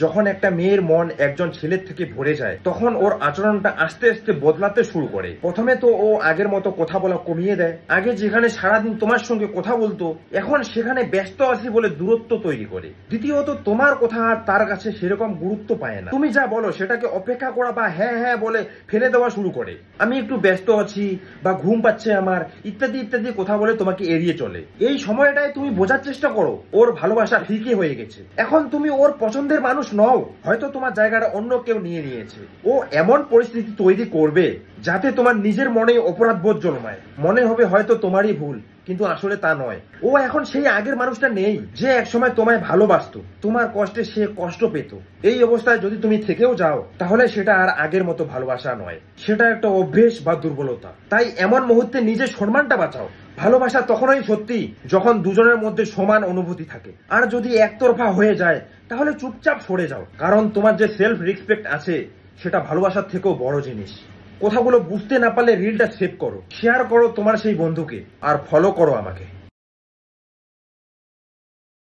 যখন একটা মেয়ের মন একজন ছেলের থেকে ভরে যায় তখন ওর আচরণটা আস্তে আস্তে বদলাতে শুরু করে। প্রথমে তো ও আগের মতো কথা বলা কমিয়ে দেয়। আগে যেখানে সারাদিন তোমার সঙ্গে কথা বলতো এখন সেখানে ব্যস্ত আছি বলে দূরত্ব তৈরি করে। দ্বিতীয়ত তোমার কথা আর তার কাছে সেরকম গুরুত্ব পায় না। তুমি যা বলো সেটাকে অপেক্ষা করা বা হ্যাঁ হ্যাঁ বলে ফেলে দেওয়া শুরু করে। আমি একটু ব্যস্ত আছি বা ঘুম পাচ্ছে আমার ইত্যাদি ইত্যাদি কথা বলে তোমাকে এড়িয়ে চলে। এই সময়টায় তুমি বোঝার চেষ্টা করো ওর ভালোবাসা ফিকে হয়ে গেছে। এখন তুমি ওর পছন্দের মানুষ নও, হয়তো তোমার জায়গাটা অন্য কেউ নিয়ে নিয়েছে। ও এমন পরিস্থিতি তৈরি করবে যাতে তোমার নিজের মনে অপরাধ বোধ জন্মায়, মনে হবে হয়তো তোমারই ভুল, কিন্তু আসলে তা নয়। ও এখন সেই আগের মানুষটা নেই যে একসময় তোমায় ভালোবাসতো, তোমার কষ্টে সে কষ্ট পেত। এই অবস্থায় যদি তুমি থেকেও যাও তাহলে সেটা আর আগের মতো ভালোবাসা নয়, সেটা একটা অভ্যেস বা দুর্বলতা। তাই এমন মুহূর্তে নিজের সম্মানটা বাঁচাও। ভালোবাসা তখনই সত্যি যখন দুজনের মধ্যে সমান অনুভূতি থাকে। আর যদি একতরফা হয়ে যায় তাহলে চুপচাপ সরে যাও, কারণ তোমার যে সেলফ রেসপেক্ট আছে সেটা ভালোবাসার থেকেও বড় জিনিস। কথাগুলো বুঝতে না পারলে রিলটা সেভ করো, শেয়ার করো তোমার সেই বন্ধুকে, আর ফলো করো আমাকে।